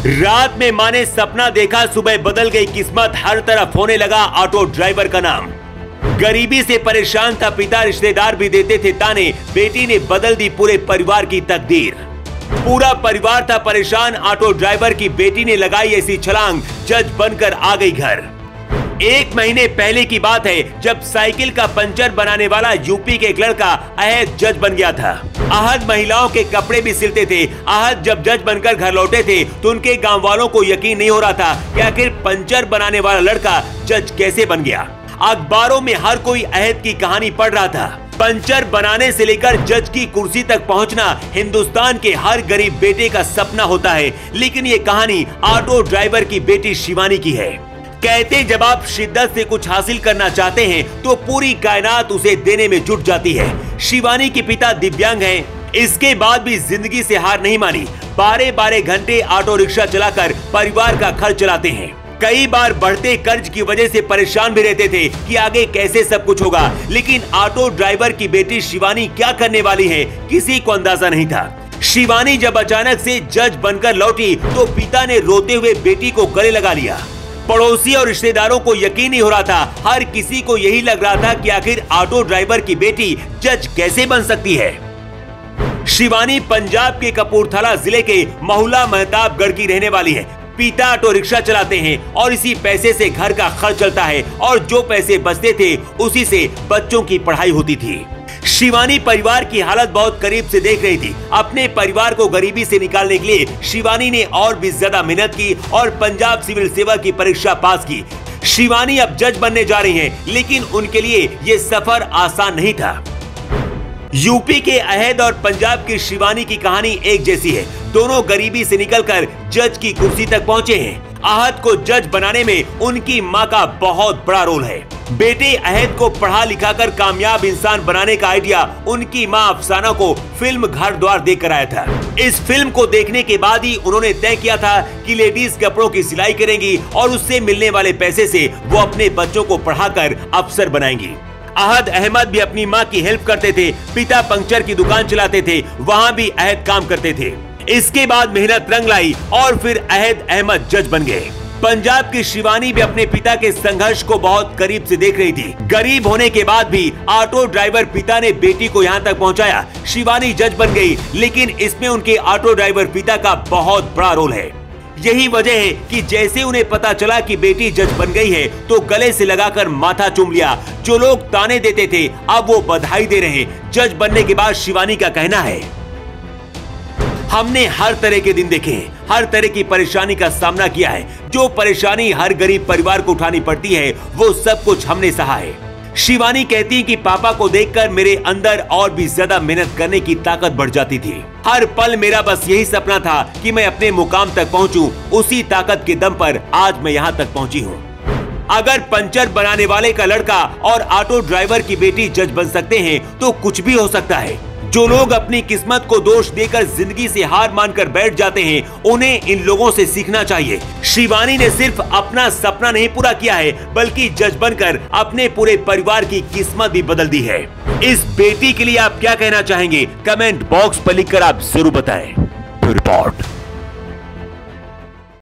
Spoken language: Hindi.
रात में माँ ने सपना देखा, सुबह बदल गई किस्मत, हर तरफ होने लगा ऑटो ड्राइवर का नाम। गरीबी से परेशान था पिता, रिश्तेदार भी देते थे ताने, बेटी ने बदल दी पूरे परिवार की तकदीर। पूरा परिवार था परेशान, ऑटो ड्राइवर की बेटी ने लगाई ऐसी छलांग, जज बनकर आ गई घर। 1 महीने पहले की बात है जब साइकिल का पंचर बनाने वाला यूपी के एक लड़का अहद जज बन गया था। अहद महिलाओं के कपड़े भी सिलते थे। अहद जब जज बनकर घर लौटे थे तो उनके गांव वालों को यकीन नहीं हो रहा था कि आखिर पंचर बनाने वाला लड़का जज कैसे बन गया। अखबारों में हर कोई अहद की कहानी पढ़ रहा था। पंचर बनाने से लेकर जज की कुर्सी तक पहुंचना हिंदुस्तान के हर गरीब बेटे का सपना होता है, लेकिन ये कहानी ऑटो ड्राइवर की बेटी शिवानी की है। कहते जब आप शिद्दत से कुछ हासिल करना चाहते हैं तो पूरी कायनात उसे देने में जुट जाती है। शिवानी के पिता दिव्यांग हैं, इसके बाद भी जिंदगी से हार नहीं मानी। 12-12 घंटे ऑटो रिक्शा चलाकर परिवार का खर्च चलाते हैं। कई बार बढ़ते कर्ज की वजह से परेशान भी रहते थे कि आगे कैसे सब कुछ होगा, लेकिन ऑटो ड्राइवर की बेटी शिवानी क्या करने वाली है किसी को अंदाजा नहीं था। शिवानी जब अचानक से जज बनकर लौटी तो पिता ने रोते हुए बेटी को गले लगा लिया। पड़ोसी और रिश्तेदारों को यकीन नहीं हो रहा था। हर किसी को यही लग रहा था कि आखिर ऑटो ड्राइवर की बेटी जज कैसे बन सकती है। शिवानी पंजाब के कपूरथला जिले के महुला महताबगढ़ की रहने वाली है। पिता ऑटो रिक्शा चलाते हैं और इसी पैसे से घर का खर्च चलता है और जो पैसे बचते थे उसी से बच्चों की पढ़ाई होती थी। शिवानी परिवार की हालत बहुत करीब से देख रही थी। अपने परिवार को गरीबी से निकालने के लिए शिवानी ने और भी ज्यादा मेहनत की और पंजाब सिविल सेवा की परीक्षा पास की। शिवानी अब जज बनने जा रही हैं, लेकिन उनके लिए ये सफर आसान नहीं था। यूपी के अहद और पंजाब की शिवानी की कहानी एक जैसी है। दोनों गरीबी से निकलकर जज की कुर्सी तक पहुंचे हैं। अहद को जज बनाने में उनकी मां का बहुत बड़ा रोल है। बेटे अहद को पढ़ा लिखा कर कामयाब इंसान बनाने का आइडिया उनकी मां अफसाना को फिल्म घर द्वार देकर आया था। इस फिल्म को देखने के बाद ही उन्होंने तय किया था कि लेडीज कपड़ों की सिलाई करेंगी और उससे मिलने वाले पैसे से वो अपने बच्चों को पढ़ाकर अफसर बनाएंगी। अहद अहमद भी अपनी मां की हेल्प करते थे। पिता पंक्चर की दुकान चलाते थे, वहां भी अहद काम करते थे। इसके बाद मेहनत रंग लाई और फिर अहद अहमद जज बन गए। पंजाब की शिवानी भी अपने पिता के संघर्ष को बहुत करीब से देख रही थी। गरीब होने के बाद भी ऑटो ड्राइवर पिता ने बेटी को यहाँ तक पहुँचाया। शिवानी जज बन गई, लेकिन इसमें उनके ऑटो ड्राइवर पिता का बहुत बड़ा रोल है। यही वजह है कि जैसे उन्हें पता चला कि बेटी जज बन गई है तो गले से लगाकर माथा चूम लिया। जो लोग ताने देते थे अब वो बधाई दे रहे हैं। जज बनने के बाद शिवानी का कहना है, हमने हर तरह के दिन देखे हैं, हर तरह की परेशानी का सामना किया है। जो परेशानी हर गरीब परिवार को उठानी पड़ती है वो सब कुछ हमने सहा है। शिवानी कहती है कि पापा को देखकर मेरे अंदर और भी ज्यादा मेहनत करने की ताकत बढ़ जाती थी। हर पल मेरा बस यही सपना था कि मैं अपने मुकाम तक पहुंचूं। उसी ताकत के दम पर आज मैं यहां तक पहुंची हूं। अगर पंचर बनाने वाले का लड़का और ऑटो ड्राइवर की बेटी जज बन सकते हैं तो कुछ भी हो सकता है। जो लोग अपनी किस्मत को दोष देकर जिंदगी से हार मानकर बैठ जाते हैं उन्हें इन लोगों से सीखना चाहिए। शिवानी ने सिर्फ अपना सपना नहीं पूरा किया है बल्कि जज बनकर अपने पूरे परिवार की किस्मत भी बदल दी है। इस बेटी के लिए आप क्या कहना चाहेंगे? कमेंट बॉक्स पर लिखकर आप जरूर बताएं। रिपोर्ट।